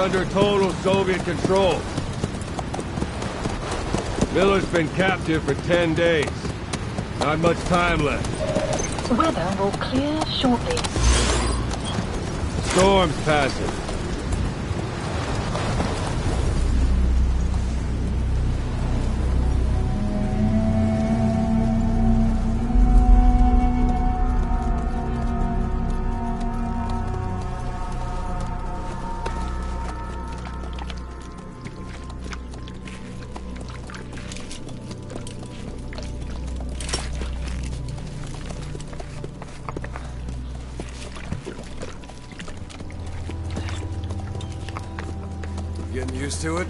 under total Soviet control. Miller's been captive for 10 days. Not much time left. Weather will clear shortly. Storm's passing. Getting used to it?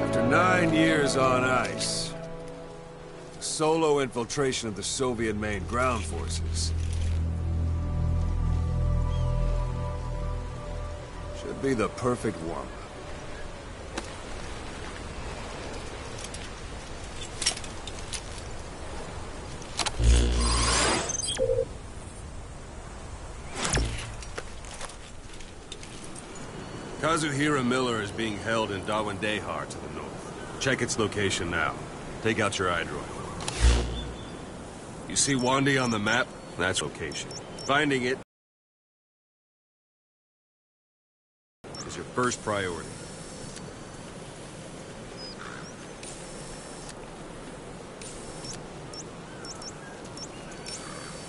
After 9 years on ice, solo infiltration of the Soviet main ground forces should be the perfect warm-up. Kazuhira Miller is being held in Dawandehar to the north. Check its location now. Take out your iDroid. You see Wandi on the map? That's location. Finding it is your first priority.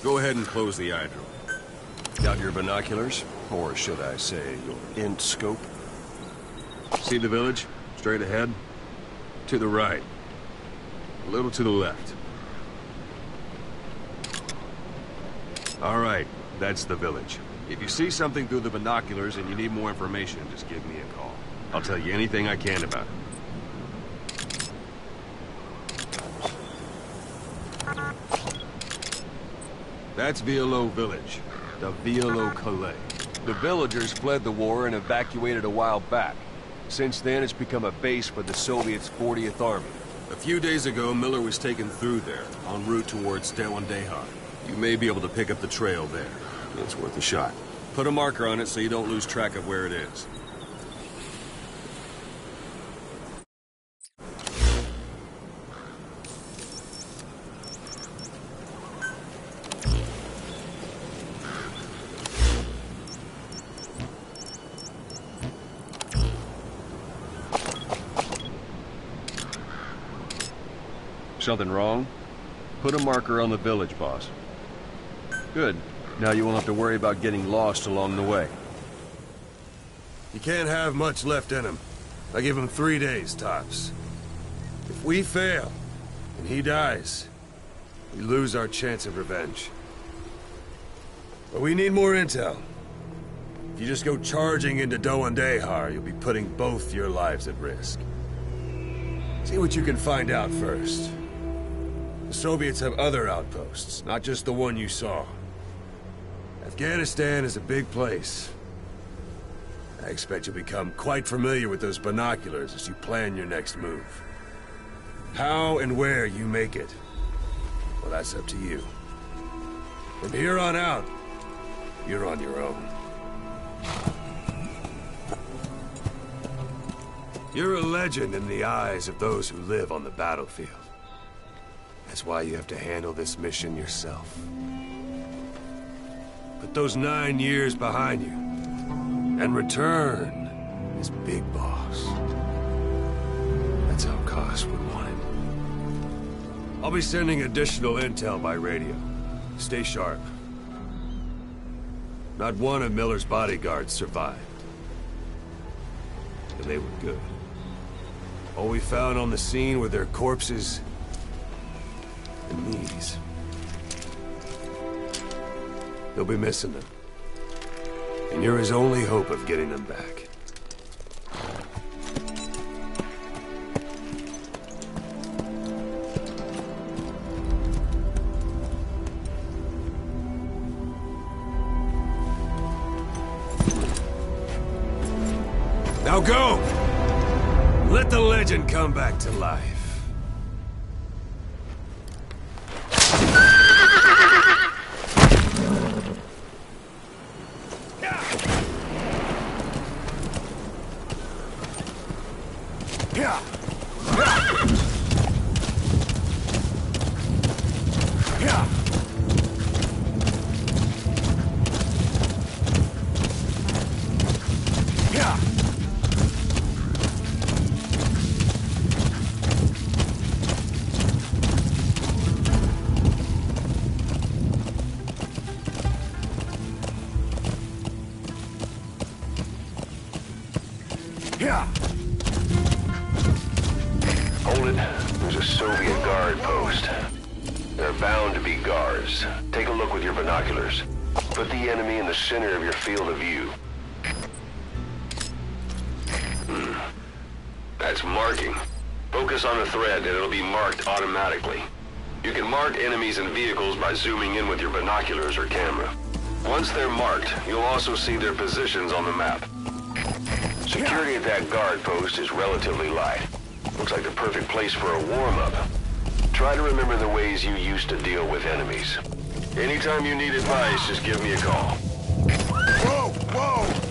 Go ahead and close the iDroid. Got your binoculars? Or should I say, your int scope? See the village? Straight ahead? To the right. A little to the left. All right, that's the village. If you see something through the binoculars and you need more information, just give me a call. I'll tell you anything I can about it. That's Violo Village, the Violo Calais. The villagers fled the war and evacuated a while back. Since then, it's become a base for the Soviets' 40th Army. A few days ago, Miller was taken through there, en route towards Dawandehar. You may be able to pick up the trail there. It's worth a shot. Put a marker on it so you don't lose track of where it is. Something wrong? Put a marker on the village, boss. Good. Now you won't have to worry about getting lost along the way. You can't have much left in him. I give him 3 days, tops. If we fail, and he dies, we lose our chance of revenge. But we need more intel. If you just go charging into Dawandehar, you'll be putting both your lives at risk. See what you can find out first. The Soviets have other outposts, not just the one you saw. Afghanistan is a big place. I expect you'll become quite familiar with those binoculars as you plan your next move. How and where you make it, well, that's up to you. From here on out, you're on your own. You're a legend in the eyes of those who live on the battlefield. That's why you have to handle this mission yourself. Put those 9 years behind you, and return as Big Boss. That's how Koss would want it. I'll be sending additional intel by radio. Stay sharp. Not one of Miller's bodyguards survived. And they were good. All we found on the scene were their corpses and knees. They'll be missing them. And you're his only hope of getting them back. Now go! Let the legend come back to life. Hold it. There's a Soviet guard post. There are bound to be guards. Take a look with your binoculars. Put the enemy in the center of your field of view. That's marking. Focus on the thread and it'll be marked automatically. You can mark enemies and vehicles by zooming in with your binoculars or camera. Once they're marked, you'll also see their positions on the map. Security at that guard post is relatively light. Looks like the perfect place for a warm-up. Try to remember the ways you used to deal with enemies. Anytime you need advice, just give me a call. Whoa! Whoa!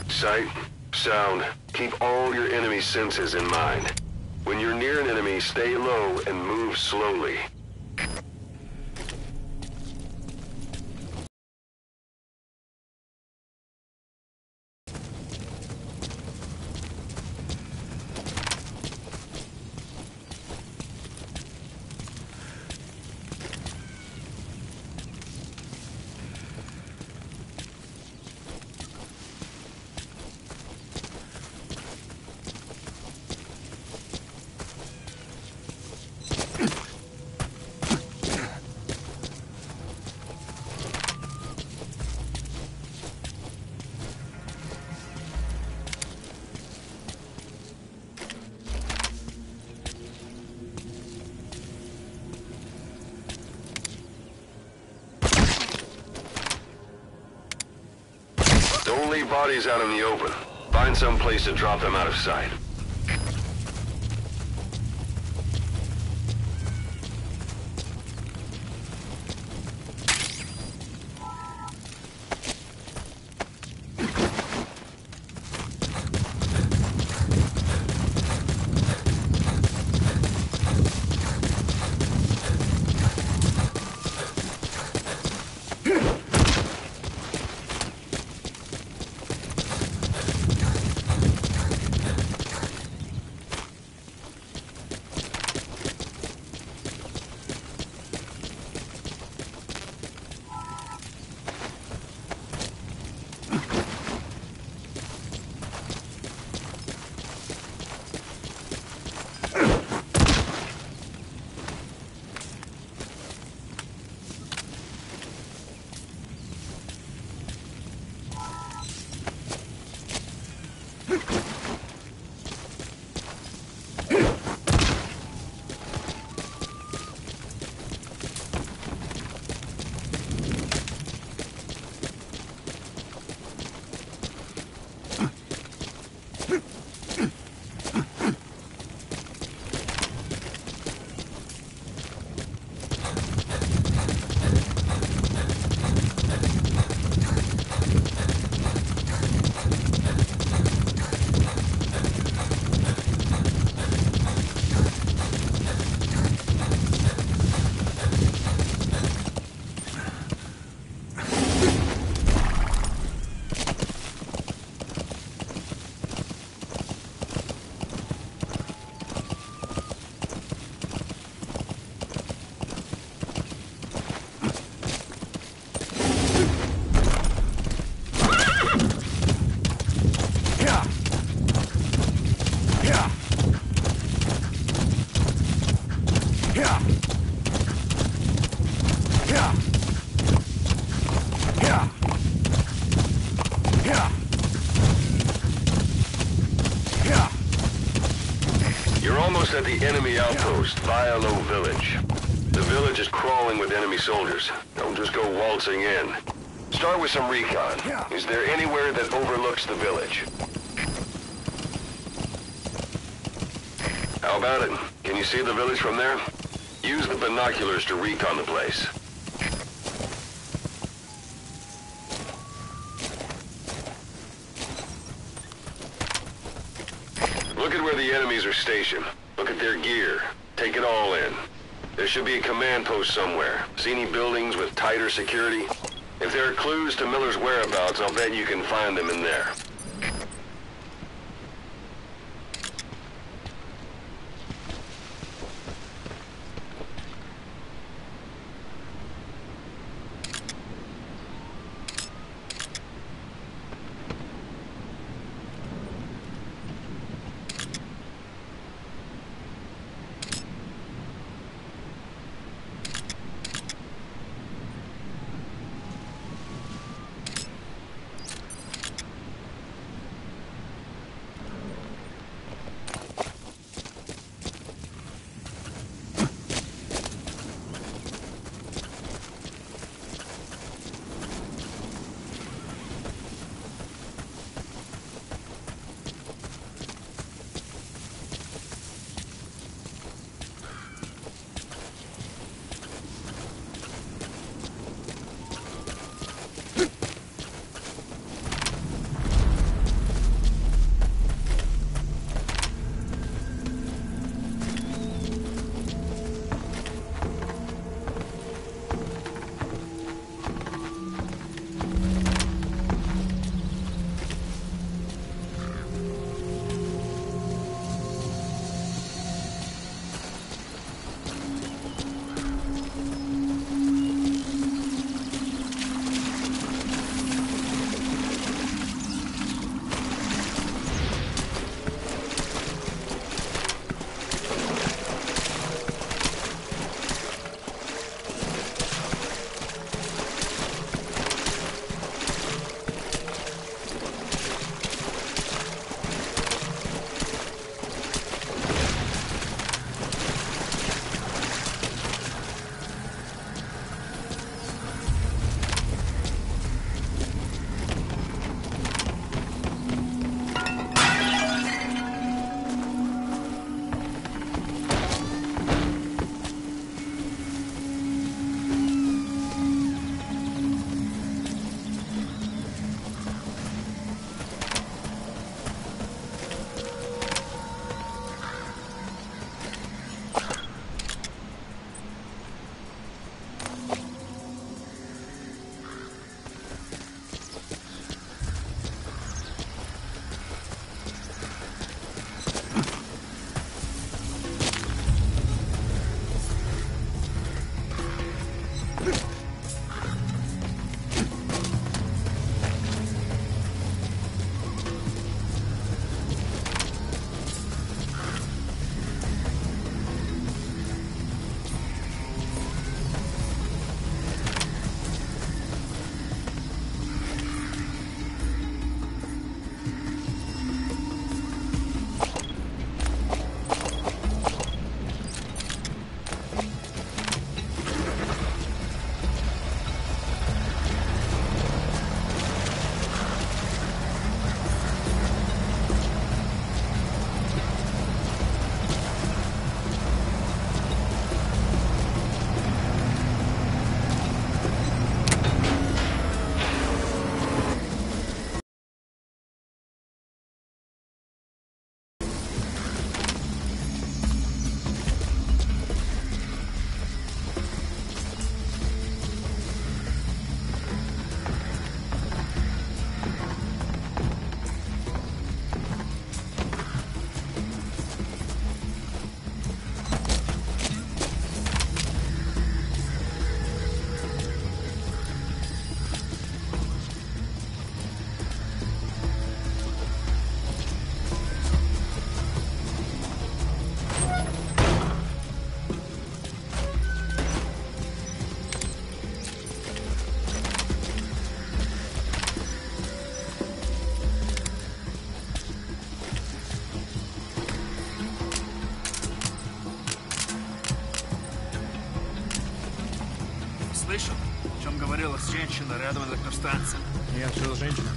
Sight, sound, keep all your enemy senses in mind. When you're near an enemy, stay low and move slowly. Don't leave bodies out in the open. Find some place to drop them out of sight. almost at the enemy outpost, Violo Village. The village is crawling with enemy soldiers. Don't just go waltzing in. Start with some recon. Is there anywhere that overlooks the village? How about it? Can you see the village from there? Use the binoculars to recon the place. Look at where the enemies are stationed. Look at their gear. Take it all in. There should be a command post somewhere. See any buildings with tighter security? If there are clues to Miller's whereabouts, I'll bet you can find them in there. говорила с женщиной рядом от электростанции. Нет, что за женщина?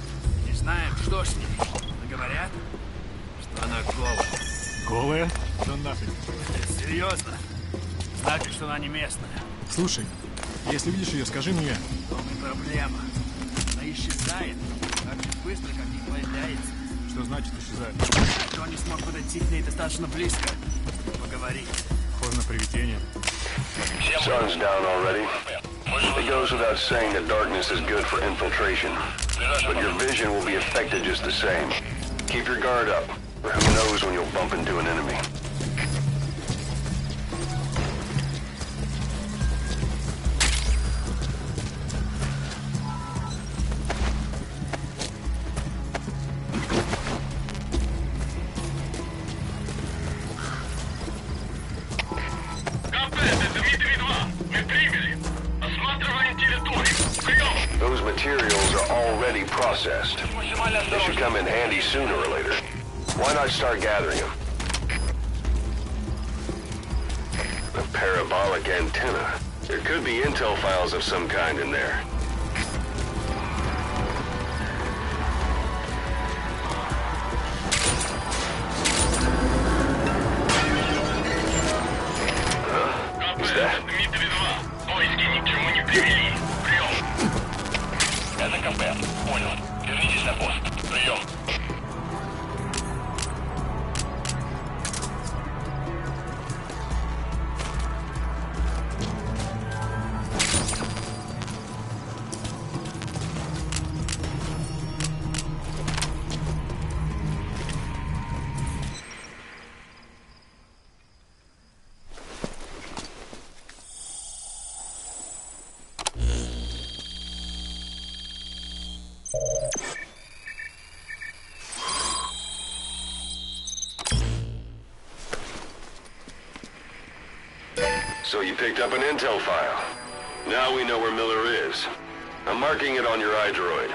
Не знаем, что с ней. Но говорят, что она голая. Голая? Да нафиг. Серьезно? Значит, что она не местная. Слушай, если видишь ее, скажи мне. В том и проблема. Она исчезает так же быстро, как и появляется. Что значит исчезает? Кто не смог подойти к ней достаточно близко, чтобы поговорить. Похоже на привидение. Sun's down already. It goes without saying that darkness is good for infiltration. But your vision will be affected just the same. Keep your guard up, or who knows when you'll bump into an enemy. Those materials are already processed. They should come in handy sooner or later. Why not start gathering them? A parabolic antenna. There could be intel files of some kind in there. Who's that? Это КП. Понял. Вернитесь на пост. Прием. So you picked up an intel file. Now we know where Miller is. I'm marking it on your iDroid.